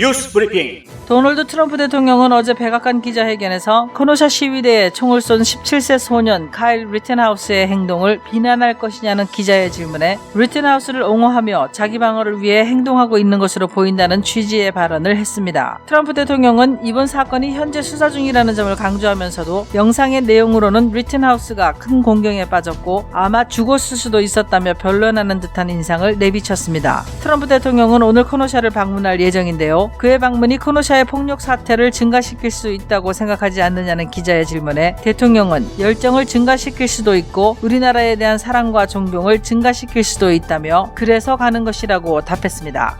뉴스 브리핑. 도널드 트럼프 대통령은 어제 백악관 기자회견에서 커노샤 시위대에 총을 쏜 17세 소년 카일 리텐하우스의 행동을 비난할 것이냐는 기자의 질문에 리텐하우스를 옹호하며 자기 방어를 위해 행동하고 있는 것으로 보인다는 취지의 발언을 했습니다. 트럼프 대통령은 이번 사건이 현재 수사 중이라는 점을 강조하면서도 영상의 내용으로는 리텐하우스가 큰 공경에 빠졌고 아마 죽었을 수도 있었다며 변론하는 듯한 인상을 내비쳤습니다. 트럼프 대통령은 오늘 커노샤를 방문할 예정인데요. 그의 방문이 커노샤의 폭력 사태를 증가시킬 수 있다고 생각하지 않느냐는 기자의 질문에 대통령은 열정을 증가시킬 수도 있고 우리나라에 대한 사랑과 존경을 증가시킬 수도 있다며 그래서 가는 것이라고 답했습니다.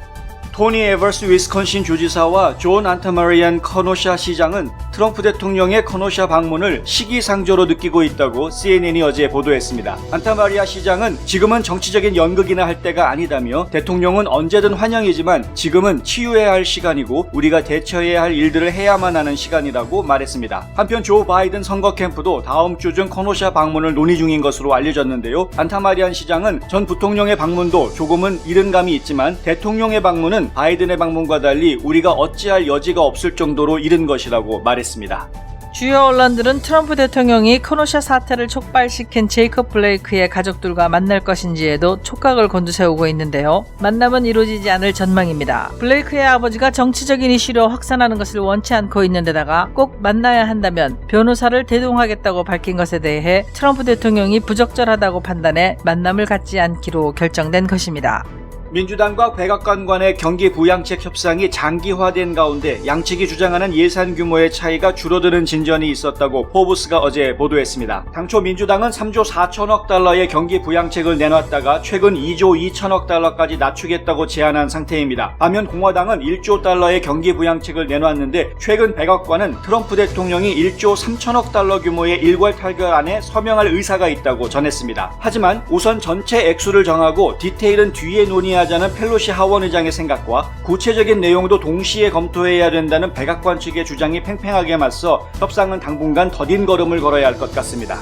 토니 에버스 위스콘신 주지사와 존 안타마리안 커노샤 시장은 트럼프 대통령의 커노샤 방문을 시기상조로 느끼고 있다고 CNN이 어제 보도했습니다. 안타마리아 시장은 지금은 정치적인 연극이나 할 때가 아니다며 대통령은 언제든 환영이지만 지금은 치유해야 할 시간이고 우리가 대처해야 할 일들을 해야만 하는 시간이라고 말했습니다. 한편 조 바이든 선거 캠프도 다음 주 중 커노샤 방문을 논의 중인 것으로 알려졌는데요. 안타마리안 시장은 전 부통령의 방문도 조금은 이른 감이 있지만 대통령의 방문은 바이든의 방문과 달리 우리가 어찌할 여지가 없을 정도로 이른 것이라고 말했습니다. 주요 언론들은 트럼프 대통령이 커노샤 사태를 촉발시킨 제이콥 블레이크의 가족들과 만날 것인지에도 촉각을 곤두세우고 있는데요. 만남은 이루어지지 않을 전망입니다. 블레이크의 아버지가 정치적인 이슈로 확산하는 것을 원치 않고 있는 데다가 꼭 만나야 한다면 변호사를 대동하겠다고 밝힌 것에 대해 트럼프 대통령이 부적절하다고 판단해 만남을 갖지 않기로 결정된 것입니다. 민주당과 백악관 간의 경기 부양책 협상이 장기화된 가운데 양측이 주장하는 예산 규모의 차이가 줄어드는 진전이 있었다고 포브스가 어제 보도했습니다. 당초 민주당은 3조 4천억 달러의 경기 부양책을 내놨다가 최근 2조 2천억 달러까지 낮추겠다고 제안한 상태입니다. 반면 공화당은 1조 달러의 경기 부양책을 내놨는데 최근 백악관은 트럼프 대통령이 1조 3천억 달러 규모의 일괄 탈결안에 서명할 의사가 있다고 전했습니다. 하지만 우선 전체 액수를 정하고 디테일은 뒤에 논의하자는 펠로시 하원의장의 생각과 구체적인 내용도 동시에 검토해야 된다는 백악관 측의 주장이 팽팽하게 맞서 협상은 당분간 더딘 걸음을 걸어야 할 것 같습니다.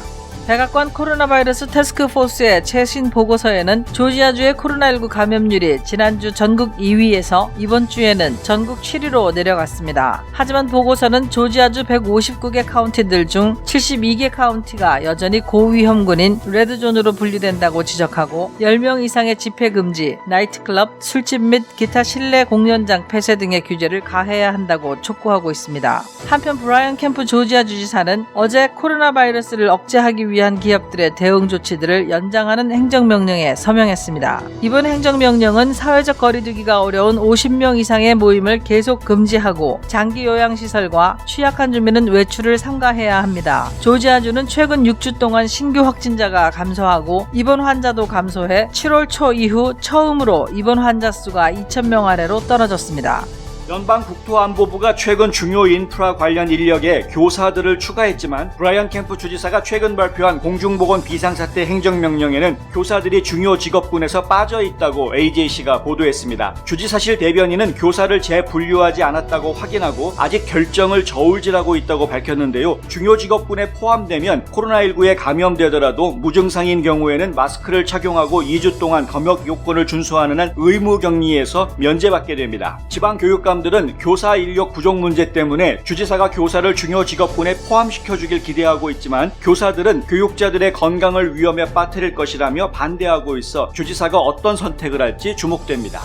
백악관 코로나 바이러스 태스크포스의 최신 보고서에는 조지아주의 코로나19 감염률이 지난주 전국 2위에서 이번 주에는 전국 7위로 내려갔습니다. 하지만 보고서는 조지아주 159개 카운티들 중 72개 카운티가 여전히 고위험군인 레드존으로 분류된다고 지적하고 10명 이상의 집회 금지, 나이트클럽, 술집 및 기타 실내 공연장 폐쇄 등의 규제를 가해야 한다고 촉구하고 있습니다. 한편 브라이언 캠프 조지아 주지사는 어제 코로나 바이러스를 억제하기 위한 기업들의 대응 조치들을 연장하는 행정명령에 서명했습니다. 이번 행정명령은 사회적 거리두기가 어려운 50명 이상의 모임을 계속 금지하고 장기 요양시설과 취약한 주민은 외출을 삼가해야 합니다. 조지아주는 최근 6주 동안 신규 확진자가 감소하고 입원 환자도 감소해 7월 초 이후 처음으로 입원 환자 수가 2,000명 아래로 떨어졌습니다. 연방국토안보부가 최근 중요 인프라 관련 인력에 교사들을 추가했지만 브라이언 캠프 주지사가 최근 발표한 공중보건 비상사태 행정명령에는 교사들이 중요 직업군에서 빠져있다고 AJC가 보도했습니다. 주지사실 대변인은 교사를 재분류하지 않았다고 확인하고 아직 결정을 저울질하고 있다고 밝혔는데요. 중요 직업군에 포함되면 코로나19에 감염되더라도 무증상인 경우에는 마스크를 착용하고 2주 동안 검역 요건을 준수하는 한 의무격리에서 면제받게 됩니다. 지방교육감 들은 교사 인력 부족 문제 때문에 주지사가 교사를 중요 직업군에 포함시켜주길 기대하고 있지만 교사들은 교육자들의 건강을 위험에 빠뜨릴 것이라며 반대하고 있어 주지사가 어떤 선택을 할지 주목됩니다.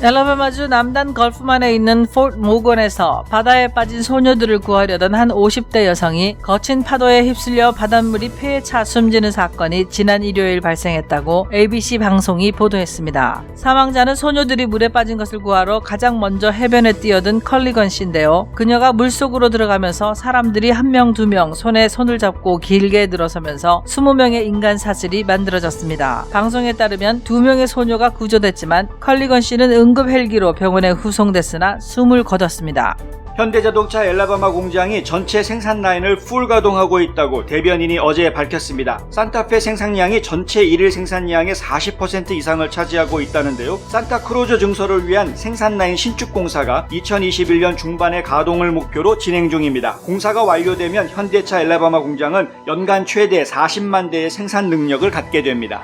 엘라바마주 남단 걸프만에 있는 포트 모건에서 바다에 빠진 소녀들을 구하려던 한 50대 여성이 거친 파도에 휩쓸려 바닷물이 폐에 차 숨지는 사건이 지난 일요일 발생했다고 ABC 방송이 보도했습니다. 사망자는 소녀들이 물에 빠진 것을 구하러 가장 먼저 해변에 뛰어든 컬리건 씨인데요. 그녀가 물속으로 들어가면서 사람들이 1명, 2명 손에 손을 잡고 길게 들어서면서 20명의 인간 사슬이 만들어졌습니다. 방송에 따르면 2명의 소녀가 구조됐지만 컬리건 씨는 응급 헬기로 병원에 후송됐으나 숨을 거뒀습니다. 현대자동차 엘라바마 공장이 전체 생산 라인을 풀 가동하고 있다고 대변인이 어제 밝혔습니다. 산타페 생산량이 전체 일일 생산량의 40% 이상을 차지하고 있다는데요. 산타크루즈 증설을 위한 생산 라인 신축 공사가 2021년 중반에 가동을 목표로 진행 중입니다. 공사가 완료되면 현대차 엘라바마 공장은 연간 최대 40만 대의 생산 능력을 갖게 됩니다.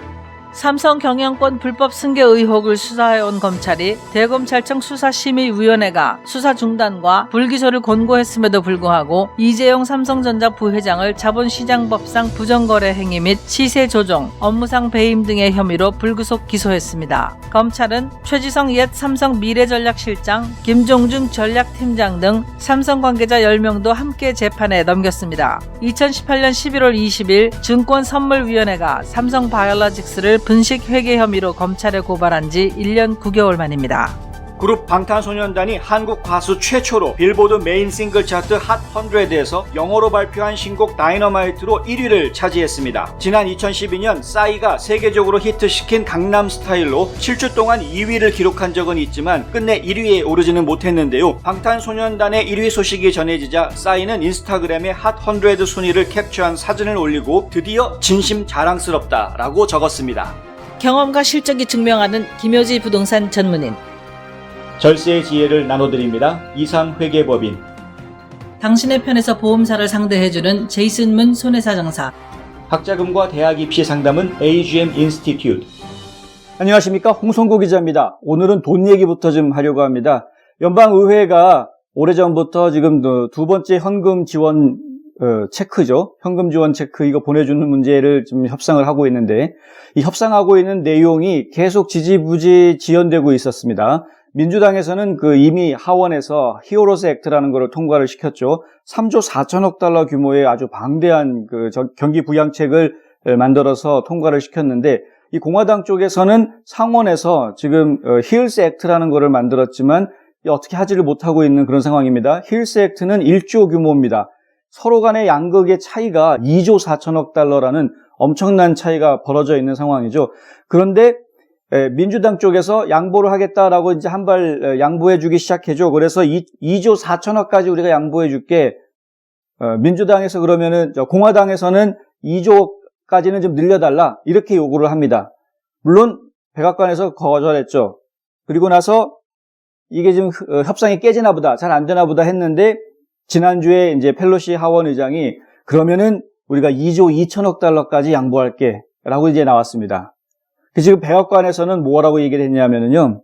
삼성 경영권 불법 승계 의혹을 수사해온 검찰이 대검찰청 수사심의위원회가 수사 중단과 불기소를 권고했음에도 불구하고 이재용 삼성전자 부회장을 자본시장법상 부정거래 행위 및 시세 조종, 업무상 배임 등의 혐의로 불구속 기소했습니다. 검찰은 최지성 옛 삼성 미래전략실장, 김종중 전략팀장 등 삼성 관계자 10명도 함께 재판에 넘겼습니다. 2018년 11월 20일 증권선물위원회가 삼성바이오로직스를 분식 회계 혐의로 검찰에 고발한 지 1년 9개월 만입니다. 그룹 방탄소년단이 한국 가수 최초로 빌보드 메인 싱글 차트 핫 100에서 영어로 발표한 신곡 다이너마이트로 1위를 차지했습니다. 지난 2012년 싸이가 세계적으로 히트시킨 강남 스타일로 7주 동안 2위를 기록한 적은 있지만 끝내 1위에 오르지는 못했는데요. 방탄소년단의 1위 소식이 전해지자 싸이는 인스타그램에 핫 100 순위를 캡처한 사진을 올리고 드디어 진심 자랑스럽다라고 적었습니다. 경험과 실적이 증명하는 김효지 부동산 전문인, 절세의 지혜를 나눠드립니다. 이상회계법인. 당신의 편에서 보험사를 상대해주는 제이슨 문 손해사정사, 학자금과 대학 입시 상담은 AGM 인스티튜트. 안녕하십니까, 홍성구 기자입니다. 오늘은 돈 얘기부터 좀 하려고 합니다. 연방의회가 오래전부터 지금 두 번째 현금 지원 체크죠. 현금 지원 체크 이거 보내주는 문제를 좀 협상을 하고 있는데, 이 협상하고 있는 내용이 계속 지지부지 지연되고 있었습니다. 민주당에서는 이미 하원에서 히어로즈 액트라는 것을 통과를 시켰죠. 3조 4천억 달러 규모의 아주 방대한 경기 부양책을 만들어서 통과를 시켰는데, 이 공화당 쪽에서는 상원에서 지금 힐스 액트라는 것을 만들었지만 어떻게 하지를 못하고 있는 그런 상황입니다. 힐스 액트는 1조 규모입니다. 서로 간의 양극의 차이가 2조 4천억 달러라는 엄청난 차이가 벌어져 있는 상황이죠. 그런데 민주당 쪽에서 양보를 하겠다라고 이제 한 발 양보해주기 시작해줘. 그래서 2조 4천억까지 우리가 양보해줄게. 민주당에서 그러면은 공화당에서는 2조까지는 좀 늘려달라 이렇게 요구를 합니다. 물론 백악관에서 거절했죠. 그리고 나서 이게 지금 협상이 깨지나 보다, 잘 안 되나 보다 했는데 지난주에 이제 펠로시 하원 의장이 그러면은 우리가 2조 2천억 달러까지 양보할게 라고 이제 나왔습니다. 지금 백악관에서는 뭐라고 얘기를 했냐면요,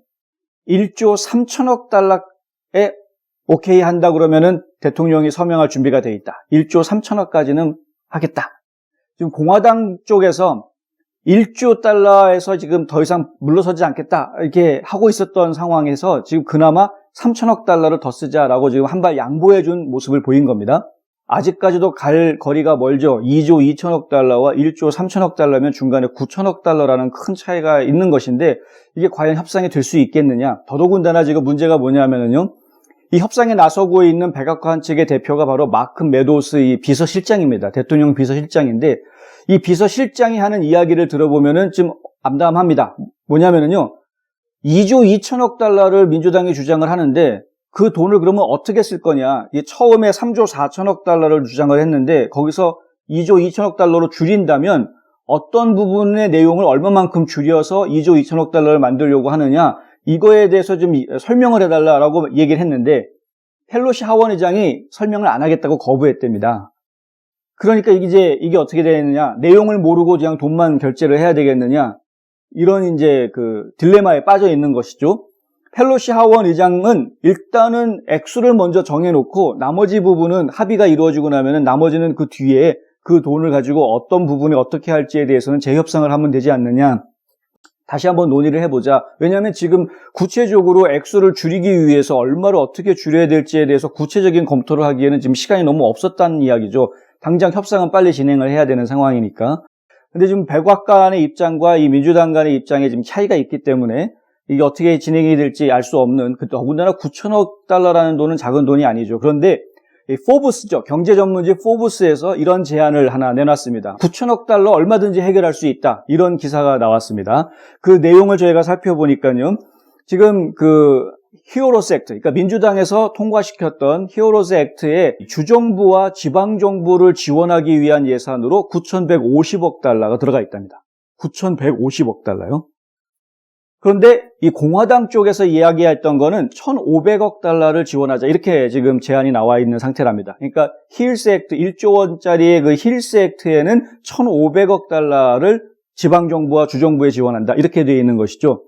1조 3천억 달러에 오케이 한다 그러면은 대통령이 서명할 준비가 돼 있다. 1조 3천억까지는 하겠다. 지금 공화당 쪽에서 1조 달러에서 지금 더 이상 물러서지 않겠다 이렇게 하고 있었던 상황에서 지금 그나마 3천억 달러를 더 쓰자라고 지금 한 발 양보해준 모습을 보인 겁니다. 아직까지도 갈 거리가 멀죠. 2조 2천억 달러와 1조 3천억 달러면 중간에 9천억 달러라는 큰 차이가 있는 것인데 이게 과연 협상이 될 수 있겠느냐. 더더군다나 지금 문제가 뭐냐면요, 이 협상에 나서고 있는 백악관 측의 대표가 바로 마크 메도스 이 비서실장입니다. 대통령 비서실장인데 이 비서실장이 하는 이야기를 들어보면은 좀 암담합니다. 뭐냐면요, 2조 2천억 달러를 민주당이 주장을 하는데 그 돈을 그러면 어떻게 쓸 거냐. 처음에 3조 4천억 달러를 주장을 했는데 거기서 2조 2천억 달러로 줄인다면 어떤 부분의 내용을 얼마만큼 줄여서 2조 2천억 달러를 만들려고 하느냐. 이거에 대해서 좀 설명을 해달라고 얘기를 했는데 펠로시 하원 의장이 설명을 안 하겠다고 거부했답니다. 그러니까 이게 어떻게 되느냐. 내용을 모르고 그냥 돈만 결제를 해야 되겠느냐. 이런 이제 딜레마에 빠져 있는 것이죠. 펠로시 하원 의장은 일단은 액수를 먼저 정해놓고 나머지 부분은 합의가 이루어지고 나면은 나머지는 그 뒤에 그 돈을 가지고 어떤 부분에 어떻게 할지에 대해서는 재협상을 하면 되지 않느냐. 다시 한번 논의를 해보자. 왜냐하면 지금 구체적으로 액수를 줄이기 위해서 얼마를 어떻게 줄여야 될지에 대해서 구체적인 검토를 하기에는 지금 시간이 너무 없었다는 이야기죠. 당장 협상은 빨리 진행을 해야 되는 상황이니까. 근데 지금 백악관의 입장과 이 민주당 간의 입장에 지금 차이가 있기 때문에 이게 어떻게 진행이 될지 알 수 없는, 더군다나 9천억 달러라는 돈은 작은 돈이 아니죠. 그런데 이 포브스죠. 경제 전문지 포브스에서 이런 제안을 하나 내놨습니다. 9천억 달러 얼마든지 해결할 수 있다. 이런 기사가 나왔습니다. 그 내용을 저희가 살펴보니까요. 지금 히어로즈 액트, 그러니까 민주당에서 통과시켰던 히어로즈 액트에 주정부와 지방정부를 지원하기 위한 예산으로 9,150억 달러가 들어가 있답니다. 9,150억 달러요? 그런데 이 공화당 쪽에서 이야기했던 거는 1,500억 달러를 지원하자. 이렇게 지금 제안이 나와 있는 상태랍니다. 그러니까 힐스 액트, 1조 원짜리의 그 힐스 액트에는 1,500억 달러를 지방정부와 주정부에 지원한다. 이렇게 되어 있는 것이죠.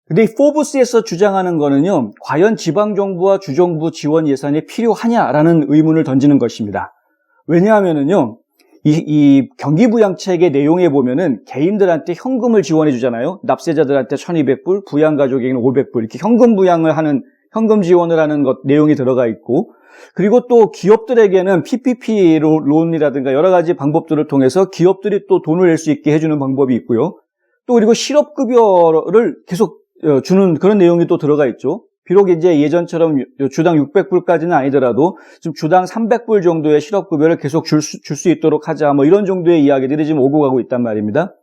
근데 이 포브스에서 주장하는 거는요, 과연 지방정부와 주정부 지원 예산이 필요하냐라는 의문을 던지는 것입니다. 왜냐하면은요, 이 경기부양책의 내용에 보면은 개인들한테 현금을 지원해 주잖아요. 납세자들한테 1,200불, 부양가족에게는 500불, 이렇게 현금 부양을 하는, 현금 지원을 하는 것, 내용이 들어가 있고, 그리고 또 기업들에게는 PPP 론이라든가 여러 가지 방법들을 통해서 기업들이 또 돈을 낼 수 있게 해주는 방법이 있고요. 또 그리고 실업급여를 계속 주는 그런 내용이 또 들어가 있죠. 비록 이제 예전처럼 주당 600불까지는 아니더라도 좀 주당 300불 정도의 실업급여를 계속 줄 수 있도록 하자. 뭐 이런 정도의 이야기들이 지금 오고 가고 있단 말입니다.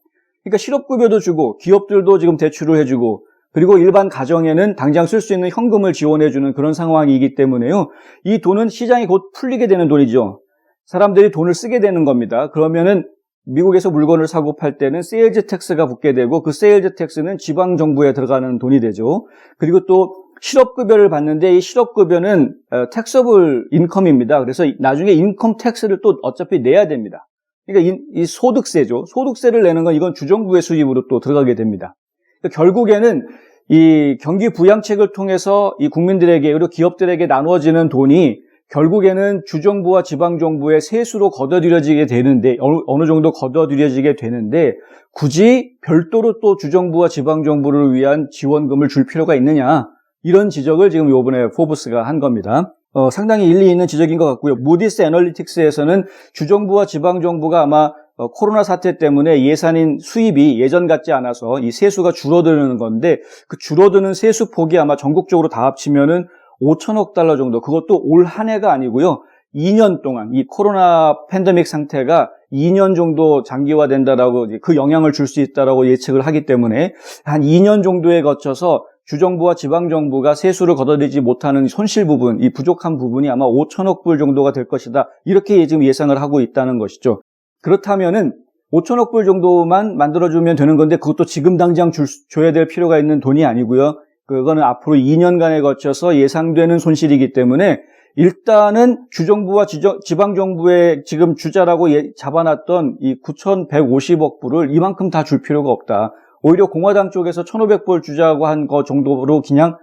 그러니까 실업급여도 주고 기업들도 지금 대출을 해주고 그리고 일반 가정에는 당장 쓸 수 있는 현금을 지원해주는 그런 상황이기 때문에요. 이 돈은 시장이 곧 풀리게 되는 돈이죠. 사람들이 돈을 쓰게 되는 겁니다. 그러면은 미국에서 물건을 사고 팔 때는 세일즈 텍스가 붙게 되고 그 세일즈 텍스는 지방 정부에 들어가는 돈이 되죠. 그리고 또 실업급여를 받는데 이 실업급여는 텍서블 인컴입니다. 그래서 나중에 인컴 텍스를 또 어차피 내야 됩니다. 그러니까 이 소득세죠. 소득세를 내는 건 이건 주정부의 수입으로 또 들어가게 됩니다. 그러니까 결국에는 이 경기 부양책을 통해서 이 국민들에게 그리고 기업들에게 나눠지는 돈이 결국에는 주정부와 지방정부의 세수로 걷어들여지게 되는데 어느 정도 걷어들여지게 되는데 굳이 별도로 또 주정부와 지방정부를 위한 지원금을 줄 필요가 있느냐 이런 지적을 지금 이번에 포브스가 한 겁니다. 상당히 일리 있는 지적인 것 같고요. 무디스 애널리틱스에서는 주정부와 지방정부가 아마 코로나 사태 때문에 예산인 수입이 예전 같지 않아서 이 세수가 줄어드는 건데 그 줄어드는 세수 폭이 아마 전국적으로 다 합치면은 5천억 달러 정도, 그것도 올 한 해가 아니고요. 2년 동안 이 코로나 팬데믹 상태가 2년 정도 장기화된다라고 그 영향을 줄 수 있다라고 예측을 하기 때문에 한 2년 정도에 거쳐서 주정부와 지방정부가 세수를 걷어들이지 못하는 손실 부분, 이 부족한 부분이 아마 5천억 불 정도가 될 것이다. 이렇게 지금 예상을 하고 있다는 것이죠. 그렇다면은 5천억 불 정도만 만들어주면 되는 건데 그것도 지금 당장 줘야 될 필요가 있는 돈이 아니고요. 그거는 앞으로 2년간에 거쳐서 예상되는 손실이기 때문에 일단은 주정부와 지방정부에 지금 주자라고 잡아놨던 이 9,150억 불을 이만큼 다 줄 필요가 없다. 오히려 공화당 쪽에서 1,500불 주자고 한 거 정도로 그냥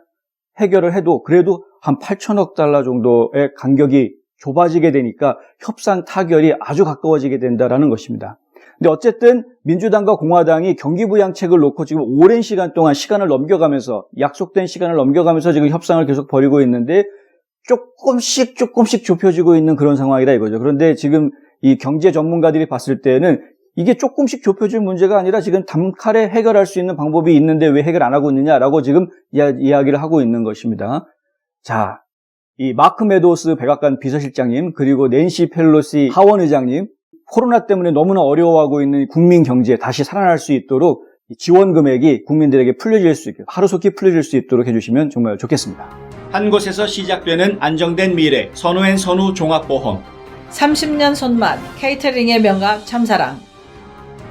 해결을 해도 그래도 한 8천억 달러 정도의 간격이 좁아지게 되니까 협상 타결이 아주 가까워지게 된다라는 것입니다. 근데 어쨌든 민주당과 공화당이 경기부양책을 놓고 지금 오랜 시간 동안 시간을 넘겨가면서 약속된 시간을 넘겨가면서 지금 협상을 계속 벌이고 있는데 조금씩 좁혀지고 있는 그런 상황이다 이거죠. 그런데 지금 이 경제 전문가들이 봤을 때는 이게 조금씩 좁혀질 문제가 아니라 지금 단칼에 해결할 수 있는 방법이 있는데 왜 해결 안 하고 있느냐라고 지금 이야기를 하고 있는 것입니다. 자, 이 마크 메도스 백악관 비서실장님 그리고 낸시 펠로시 하원 의장님 코로나 때문에 너무나 어려워하고 있는 국민 경제 다시 살아날 수 있도록 지원 금액이 국민들에게 풀려질 수 있게 하루속히 풀려질 수 있도록 해주시면 정말 좋겠습니다. 한 곳에서 시작되는 안정된 미래 선우앤선우 종합보험 30년 손맛 케이터링의 명가 참사랑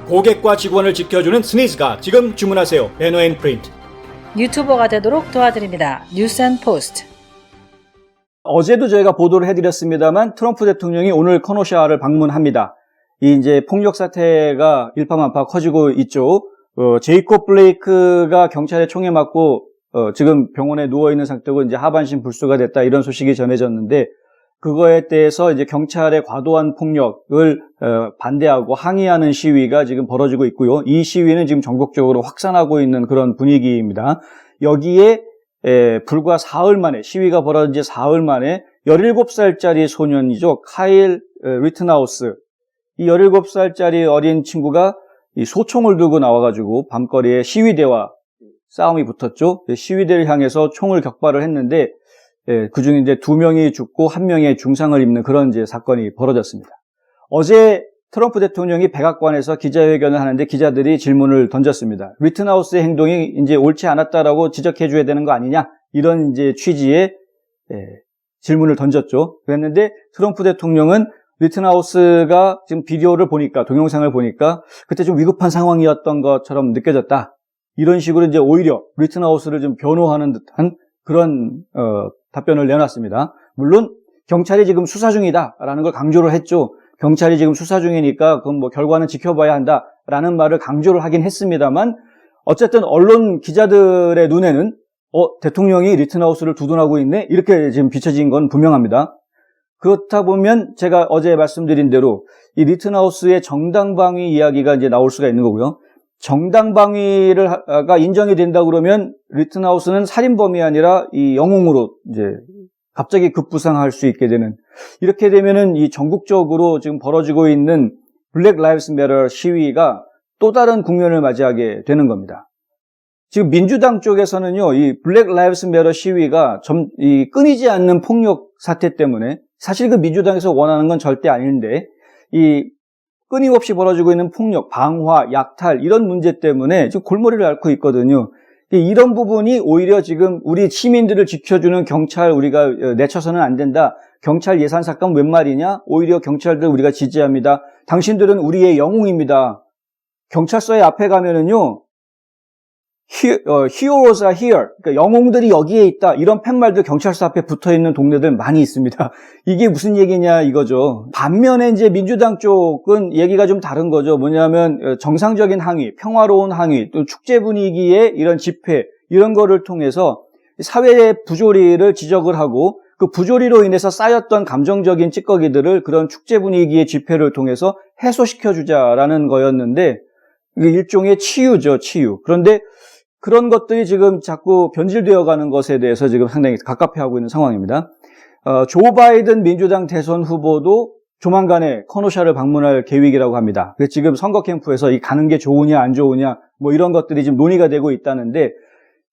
고객과 직원을 지켜주는 스니즈가 지금 주문하세요. 배너앤프린트 유튜버가 되도록 도와드립니다. 뉴스앤포스트 어제도 저희가 보도를 해드렸습니다만 트럼프 대통령이 오늘 커노샤를 방문합니다. 이 이제 폭력 사태가 일파만파 커지고 있죠. 제이콥 블레이크가 경찰에 총에 맞고 지금 병원에 누워 있는 상태고 이제 하반신 불수가 됐다 이런 소식이 전해졌는데 그거에 대해서 이제 경찰의 과도한 폭력을 반대하고 항의하는 시위가 지금 벌어지고 있고요. 이 시위는 지금 전국적으로 확산하고 있는 그런 분위기입니다. 여기에 불과 사흘 만에 시위가 벌어진 지 사흘 만에 17살짜리 소년이죠. 카일 리트나우스. 이 17살짜리 어린 친구가 이 소총을 들고 나와가지고 밤거리에 시위대와 싸움이 붙었죠. 시위대를 향해서 총을 격발을 했는데 그중에 이제 2명이 죽고 1명이 중상을 입는 그런 이제 사건이 벌어졌습니다. 어제 트럼프 대통령이 백악관에서 기자회견을 하는데 기자들이 질문을 던졌습니다. 리트나우스의 행동이 이제 옳지 않았다라고 지적해줘야 되는 거 아니냐? 이런 이제 취지의 질문을 던졌죠. 그랬는데 트럼프 대통령은 리트나우스가 지금 비디오를 보니까 동영상을 보니까 그때 좀 위급한 상황이었던 것처럼 느껴졌다. 이런 식으로 이제 오히려 리트나우스를 좀 변호하는 듯한 그런 답변을 내놨습니다. 물론 경찰이 지금 수사 중이다라는 걸 강조를 했죠. 경찰이 지금 수사 중이니까 그건 뭐 결과는 지켜봐야 한다. 된다라는 말을 강조를 하긴 했습니다만 어쨌든 언론 기자들의 눈에는 대통령이 리튼하우스를 두둔하고 있네? 이렇게 지금 비춰진 건 분명합니다. 그렇다 보면 제가 어제 말씀드린 대로 이 리튼하우스의 정당방위 이야기가 이제 나올 수가 있는 거고요. 정당방위가 인정이 된다 그러면 리튼하우스는 살인범이 아니라 이 영웅으로 이제 갑자기 급부상할 수 있게 되는, 이렇게 되면은 이 전국적으로 지금 벌어지고 있는 블랙 라이브스 매터 시위가 또 다른 국면을 맞이하게 되는 겁니다. 지금 민주당 쪽에서는요, 이 블랙 라이브스 매터 시위가 이 끊이지 않는 폭력 사태 때문에, 사실 그 민주당에서 원하는 건 절대 아닌데, 이 끊임없이 벌어지고 있는 폭력, 방화, 약탈 이런 문제 때문에 지금 골머리를 앓고 있거든요. 이런 부분이 오히려 지금 우리 시민들을 지켜주는 경찰 우리가 내쳐서는 안 된다. 경찰 예산 삭감 웬 말이냐? 오히려 경찰들 우리가 지지합니다. 당신들은 우리의 영웅입니다. 경찰서에 앞에 가면은요, Heroes are here. 그러니까 영웅들이 여기에 있다. 이런 팻말들 경찰서 앞에 붙어 있는 동네들 많이 있습니다. 이게 무슨 얘기냐 이거죠. 반면에 이제 민주당 쪽은 얘기가 좀 다른 거죠. 뭐냐면 정상적인 항의, 평화로운 항의, 또 축제 분위기의 이런 집회, 이런 거를 통해서 사회의 부조리를 지적을 하고 그 부조리로 인해서 쌓였던 감정적인 찌꺼기들을 그런 축제 분위기의 집회를 통해서 해소시켜주자라는 거였는데, 이게 일종의 치유죠, 치유. 그런데 그런 것들이 지금 자꾸 변질되어 가는 것에 대해서 지금 상당히 갑갑해하고 있는 상황입니다. 조 바이든 민주당 대선 후보도 조만간에 커노샤를 방문할 계획이라고 합니다. 그래서 지금 선거 캠프에서 이 가는 게 좋으냐 안 좋으냐 뭐 이런 것들이 지금 논의가 되고 있다는데,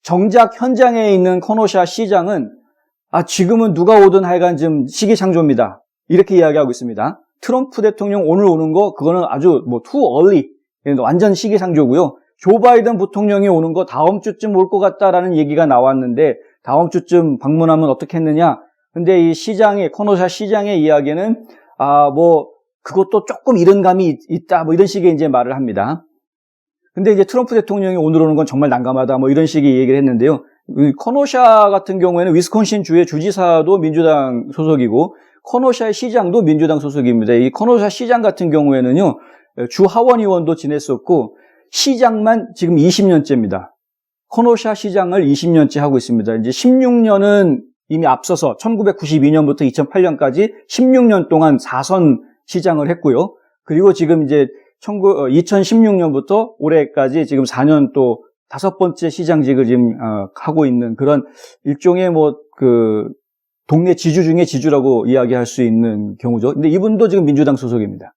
정작 현장에 있는 커노샤 시장은 지금은 누가 오든 하여간 좀 시기상조입니다. 이렇게 이야기하고 있습니다. 트럼프 대통령 오늘 오는 거 그거는 아주 too early, 완전 시기상조고요. 조 바이든 부통령이 오는 거 다음 주쯤 올 것 같다라는 얘기가 나왔는데, 다음 주쯤 방문하면 어떻겠느냐. 근데 이 커노샤 시장의 이야기는 그것도 조금 이른 감이 있다, 이런 식의 이제 말을 합니다. 근데 이제 트럼프 대통령이 오늘 오는 건 정말 난감하다, 이런 식의 얘기를 했는데요. 커노샤 같은 경우에는 위스콘신 주의 주지사도 민주당 소속이고, 커노샤의 시장도 민주당 소속입니다. 이 커노샤 시장 같은 경우에는요, 주 하원 의원도 지냈었고, 시장만 지금 20년째입니다. 커노샤 시장을 20년째 하고 있습니다. 이제 16년은 이미 앞서서 1992년부터 2008년까지 16년 동안 4선 시장을 했고요. 그리고 지금 이제 2016년부터 올해까지 지금 4년 또 5번째 시장직을 지금 하고 있는 그런 일종의 동네 지주 중에 지주라고 이야기할 수 있는 경우죠. 근데 이분도 지금 민주당 소속입니다.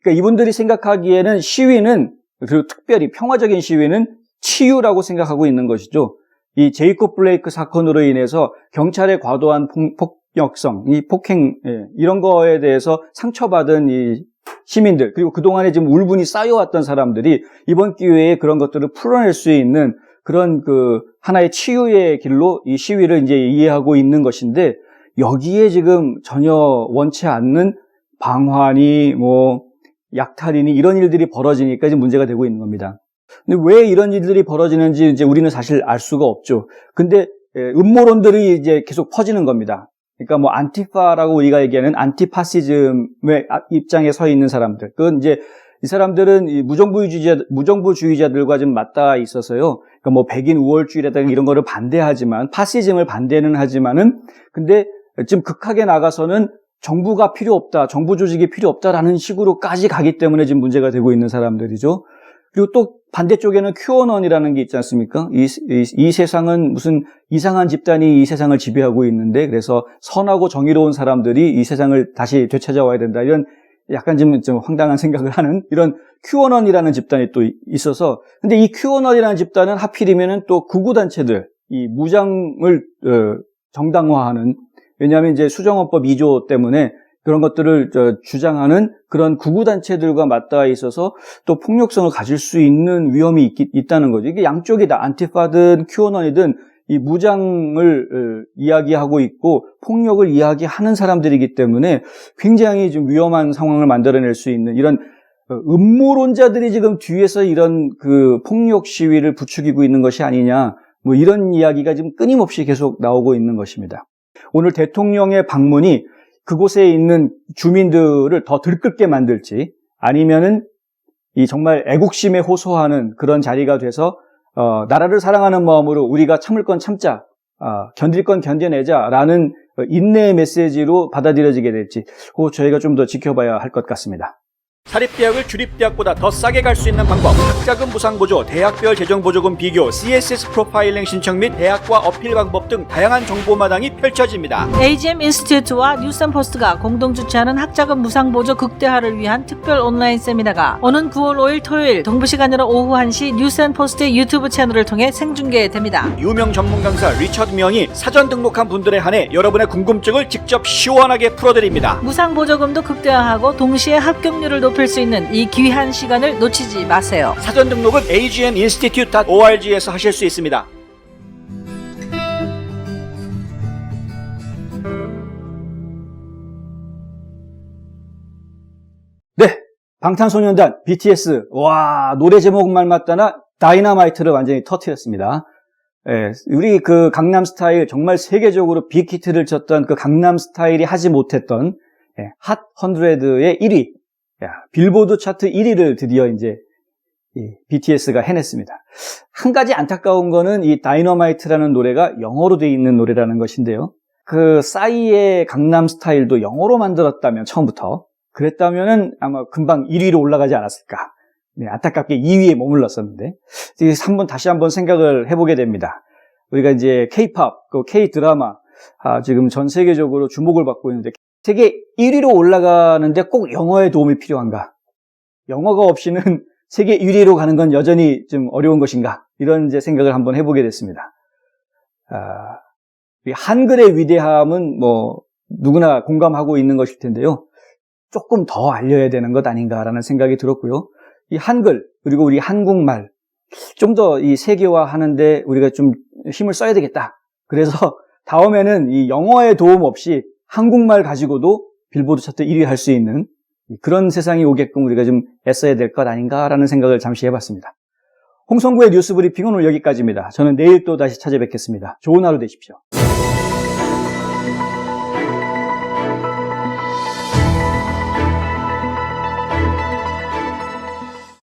그러니까 이분들이 생각하기에는 시위는, 그리고 특별히 평화적인 시위는 치유라고 생각하고 있는 것이죠. 이 제이콥 블레이크 사건으로 인해서 경찰의 과도한 폭력성, 이 폭행, 이런 거에 대해서 상처받은 이 시민들, 그리고 그동안에 지금 울분이 쌓여왔던 사람들이 이번 기회에 그런 것들을 풀어낼 수 있는 그런 하나의 치유의 길로 이 시위를 이제 이해하고 있는 것인데, 여기에 지금 전혀 원치 않는 방화니 약탈이니 이런 일들이 벌어지니까 지금 문제가 되고 있는 겁니다. 근데 왜 이런 일들이 벌어지는지 이제 우리는 사실 알 수가 없죠. 근데 음모론들이 이제 계속 퍼지는 겁니다. 그러니까 안티파라고 우리가 얘기하는 안티파시즘의 입장에 서 있는 사람들. 그건 이제 이 사람들은 이 무정부주의자들과 좀 맞닿아 있어서요. 그러니까 백인 우월주의라든가 이런 거를 반대하지만, 파시즘을 반대는 하지만은, 근데 지금 극하게 나가서는 정부가 필요 없다, 정부 조직이 필요 없다라는 식으로까지 가기 때문에 지금 문제가 되고 있는 사람들이죠. 그리고 또 반대쪽에는 큐어넌이라는 게 있지 않습니까? 이 세상은 무슨 이상한 집단이 이 세상을 지배하고 있는데, 그래서 선하고 정의로운 사람들이 이 세상을 다시 되찾아와야 된다, 이런 약간 좀 황당한 생각을 하는 이런 큐어넌이라는 집단이 또 있어서, 근데 이 큐어넌이라는 집단은 하필이면은 또 극우단체들, 이 무장을 정당화하는, 왜냐하면 이제 수정헌법 2조 때문에 그런 것들을 주장하는 그런 극우단체들과 맞닿아 있어서 또 폭력성을 가질 수 있는 위험이 있다는 거죠. 이게 양쪽이다. 안티파든 큐어넌이든 이 무장을 이야기하고 있고 폭력을 이야기하는 사람들이기 때문에 굉장히 좀 위험한 상황을 만들어낼 수 있는 이런 음모론자들이 지금 뒤에서 이런 폭력 시위를 부추기고 있는 것이 아니냐, 이런 이야기가 지금 끊임없이 계속 나오고 있는 것입니다. 오늘 대통령의 방문이 그곳에 있는 주민들을 더 들끓게 만들지, 아니면은 이 정말 애국심에 호소하는 그런 자리가 돼서 나라를 사랑하는 마음으로 우리가 참을 건 참자, 견딜 건 견뎌내자라는 인내의 메시지로 받아들여지게 될지 저희가 좀 더 지켜봐야 할 것 같습니다. 사립대학을 주립대학보다 더 싸게 갈 수 있는 방법, 학자금 무상보조, 대학별 재정보조금 비교, CSS 프로파일링 신청 및 대학과 어필 방법 등 다양한 정보마당이 펼쳐집니다. AGM 인스티튜트와 뉴스앤포스트가 공동 주최하는 학자금 무상보조 극대화를 위한 특별 온라인 세미나가 오는 9월 5일 토요일 동부시간으로 오후 1시 뉴스앤포스트의 유튜브 채널을 통해 생중계됩니다. 유명 전문 강사 리처드 명이 사전 등록한 분들에 한해 여러분의 궁금증을 직접 시원하게 풀어드립니다. 무상보조금도 극대화하고 동시에 합격률을 높일 수 있는 이 귀한 시간을 놓치지 마세요. 사전 등록은 agminstitute.org에서 하실 수 있습니다. 네, 방탄소년단 BTS, 와, 노래 제목만 맞다나 다이너마이트를 완전히 터뜨렸습니다. 예, 우리 그 강남스타일 정말 세계적으로 빅히트를 쳤던 그 강남스타일이 하지 못했던 핫 100의 1위, 빌보드 차트 1위를 드디어 이제 BTS가 해냈습니다. 한 가지 안타까운 거는 이 다이너마이트라는 노래가 영어로 돼 있는 노래라는 것인데요. 그 싸이의 강남 스타일도 영어로 만들었다면 처음부터 그랬다면은 아마 금방 1위로 올라가지 않았을까. 네, 안타깝게 2위에 머물렀었는데 다시 한번 생각을 해보게 됩니다. 우리가 이제 K-팝, 그 K-드라마 지금 전 세계적으로 주목을 받고 있는데 세계 1위로 올라가는데 꼭 영어의 도움이 필요한가? 영어가 없이는 세계 1위로 가는 건 여전히 좀 어려운 것인가? 이런 이제 생각을 한번 해보게 됐습니다. 한글의 위대함은 뭐 누구나 공감하고 있는 것일 텐데요. 조금 더 알려야 되는 것 아닌가라는 생각이 들었고요. 이 한글 그리고 우리 한국말 좀 더 이 세계화하는데 우리가 좀 힘을 써야 되겠다. 그래서 다음에는 이 영어의 도움 없이 한국말 가지고도 빌보드 차트 1위 할 수 있는 그런 세상이 오게끔 우리가 좀 애써야 될 것 아닌가라는 생각을 잠시 해봤습니다. 홍성구의 뉴스 브리핑은 오늘 여기까지입니다. 저는 내일 또 다시 찾아뵙겠습니다. 좋은 하루 되십시오.